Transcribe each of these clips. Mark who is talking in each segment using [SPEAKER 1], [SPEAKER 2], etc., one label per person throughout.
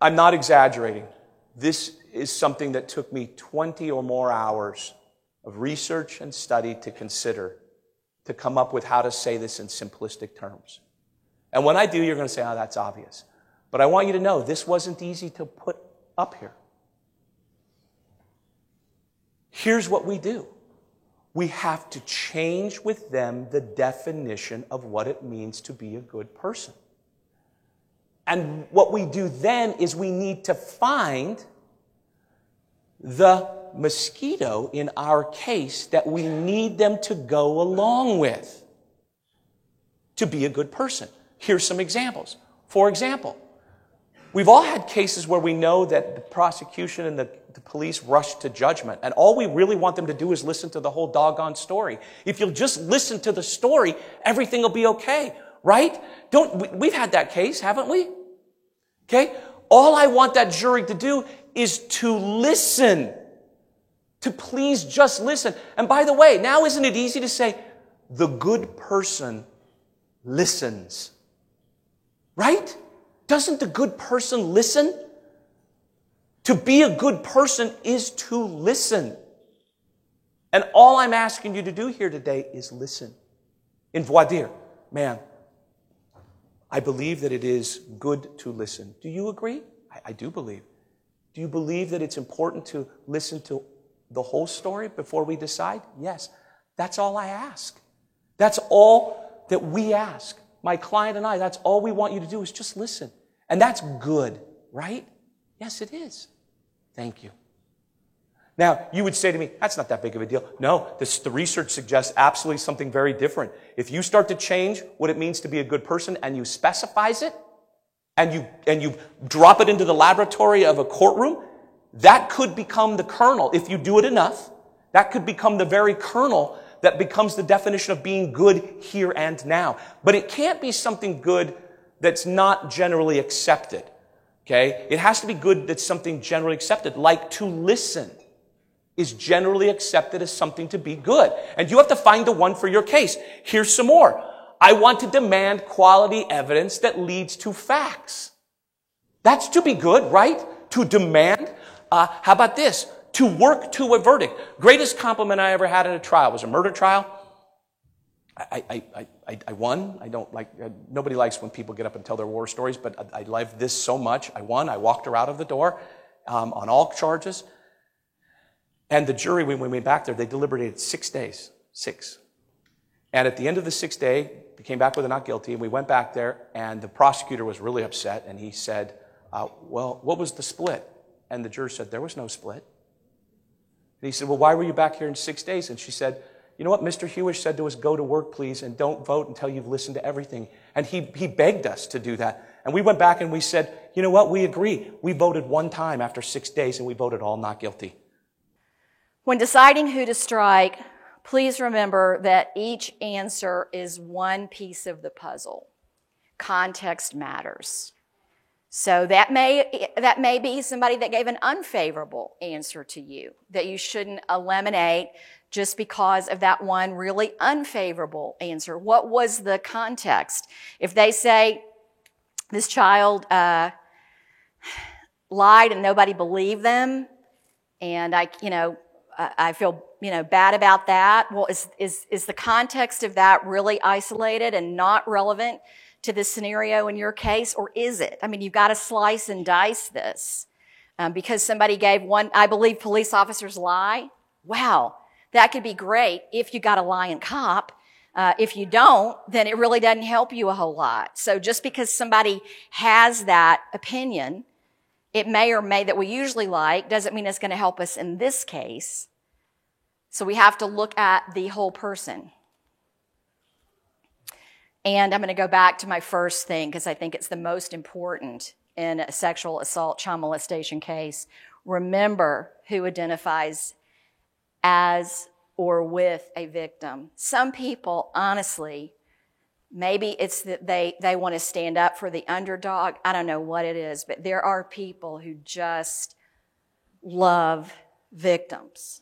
[SPEAKER 1] I'm not exaggerating. This is something that took me 20 or more hours of research and study to consider, to come up with how to say this in simplistic terms. And when I do, you're going to say, oh, that's obvious. But I want you to know this wasn't easy to put up here. Here's what we do. We have to change with them the definition of what it means to be a good person. And what we do then is we need to find the mosquito in our case that we need them to go along with to be a good person. Here's some examples. For example, we've all had cases where we know that the prosecution and the police rush to judgment, and all we really want them to do is listen to the whole doggone story. If you'll just listen to the story, everything will be okay, right? We've had that case, haven't we? Okay? All I want that jury to do is to listen. To please just listen. And by the way, now isn't it easy to say, the good person listens? Right? Doesn't the good person listen? To be a good person is to listen. And all I'm asking you to do here today is listen. In voir dire, man, I believe that it is good to listen. Do you agree? I do believe. Do you believe that it's important to listen to the whole story before we decide? Yes. That's all I ask. That's all that we ask. My client and I, that's all we want you to do is just listen. And that's good, right? Yes, it is. Thank you. Now, you would say to me, that's not that big of a deal. No, the research suggests absolutely something very different. If you start to change what it means to be a good person and you specifize it, and you drop it into the laboratory of a courtroom, that could become the kernel. If you do it enough, that could become the very kernel that becomes the definition of being good here and now. But it can't be something good that's not generally accepted. Okay? It has to be good that's something generally accepted, like to listen is generally accepted as something to be good. And you have to find the one for your case. Here's some more. I want to demand quality evidence that leads to facts. That's to be good, right? To demand. How about this? To work to a verdict. Greatest compliment I ever had at a trial was a murder trial. I won. I don't like, nobody likes when people get up and tell their war stories, but I love this so much. I won. I walked her out of the door on all charges. And the jury, when we went back there, they deliberated 6 days. 6. And at the end of the 6th day, they came back with a not guilty, and we went back there, and the prosecutor was really upset, and he said, well, what was the split? And the juror said, there was no split. And he said, well, why were you back here in 6 days? And she said, you know what Mr. Hewish said to us, go to work, please, and don't vote until you've listened to everything. And he begged us to do that. And we went back and we said, you know what, we agree. We voted one time after 6 days, and we voted all not guilty.
[SPEAKER 2] When deciding who to strike, please remember that each answer is one piece of the puzzle. Context matters. So that may be somebody that gave an unfavorable answer to you that you shouldn't eliminate just because of that one really unfavorable answer. What was the context? If they say this child lied and nobody believed them, and I feel, bad about that. Well, is the context of that really isolated and not relevant to this scenario in your case, or is it? I mean, you've got to slice and dice this. Because somebody gave one, I believe police officers lie. Wow, that could be great if you got a lying cop. If you don't, then it really doesn't help you a whole lot. So just because somebody has that opinion, it may or may that we usually like, doesn't mean it's going to help us in this case. So we have to look at the whole person. And I'm going to go back to my first thing because I think it's the most important in a sexual assault, child molestation case. Remember who identifies as or with a victim. Some people, honestly, maybe it's that they want to stand up for the underdog. I don't know what it is, but there are people who just love victims.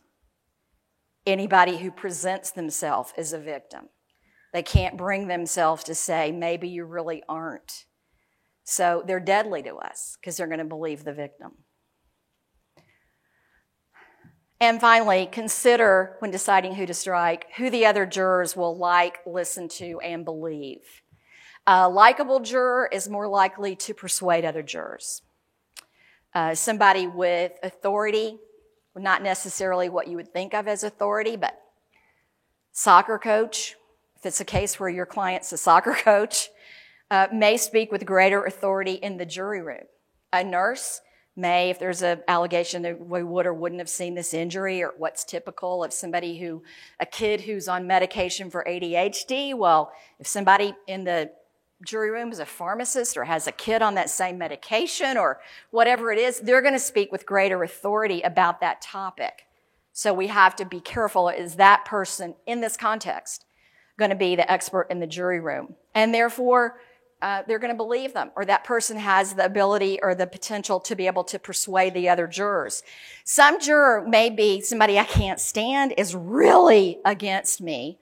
[SPEAKER 2] Anybody who presents themselves as a victim. They can't bring themselves to say, maybe you really aren't. So they're deadly to us because they're going to believe the victim. And finally, consider when deciding who to strike, who the other jurors will like, listen to, and believe. A likable juror is more likely to persuade other jurors. Somebody with authority, not necessarily what you would think of as authority, but soccer coach, if it's a case where your client's a soccer coach, may speak with greater authority in the jury room. A nurse may, if there's an allegation that we would or wouldn't have seen this injury, or what's typical of a kid who's on medication for ADHD, well, if somebody in the jury room is a pharmacist or has a kid on that same medication or whatever it is, they're going to speak with greater authority about that topic. So we have to be careful, is that person in this context going to be the expert in the jury room? And therefore, they're going to believe them, or that person has the ability or the potential to be able to persuade the other jurors. Some juror may be somebody I can't stand, is really against me,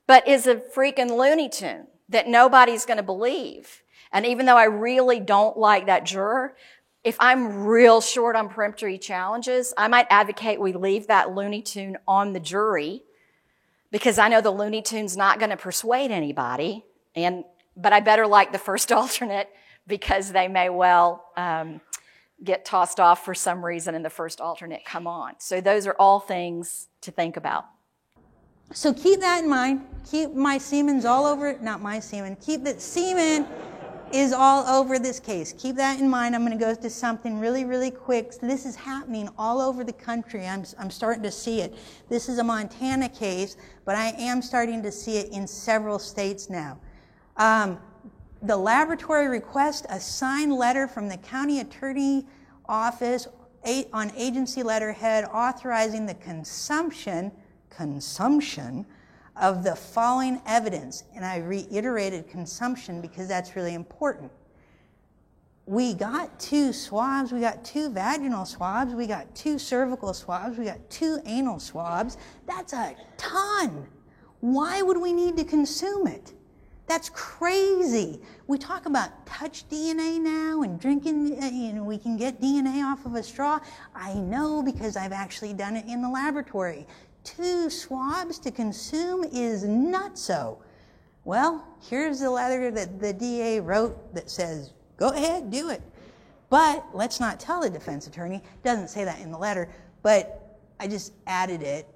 [SPEAKER 2] but is a freaking Looney Tune that nobody's going to believe. And even though I really don't like that juror, if I'm real short on peremptory challenges, I might advocate we leave that Looney Tune on the jury, because I know the Looney Tune's not going to persuade anybody, but I better like the first alternate because they may well get tossed off for some reason and the first alternate come on. So those are all things to think about.
[SPEAKER 3] So keep that in mind. Keep my semen's all over, not my semen, keep that semen is all over this case. Keep that in mind. I'm going to go to something really, really quick. So this is happening all over the country. I'm starting to see it. This is a Montana case, but I am starting to see it in several states now. The laboratory requests a signed letter from the county attorney office on agency letterhead authorizing the consumption of the following evidence. And I reiterated consumption because that's really important. We got 2 swabs, we got 2 vaginal swabs, we got 2 cervical swabs, we got 2 anal swabs. That's a ton. Why would we need to consume it? That's crazy. We talk about touch DNA now and drinking, we can get DNA off of a straw. I know because I've actually done it in the laboratory. 2 swabs to consume is nutso. Well, here's the letter that the DA wrote that says, go ahead, do it. But let's not tell the defense attorney. It doesn't say that in the letter, but I just added it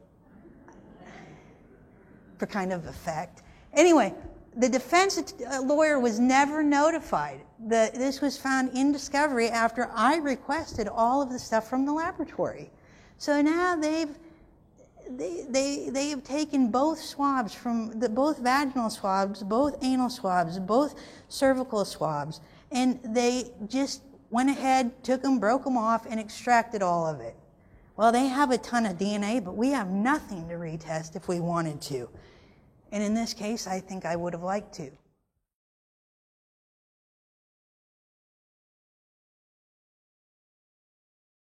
[SPEAKER 3] for kind of effect. Anyway, the defense lawyer was never notified. This was found in discovery after I requested all of the stuff from the laboratory. So now they have taken both swabs both vaginal swabs, both anal swabs, both cervical swabs, and they just went ahead, took them, broke them off, and extracted all of it. Well, they have a ton of DNA, but we have nothing to retest if we wanted to. And in this case, I think I would have liked to.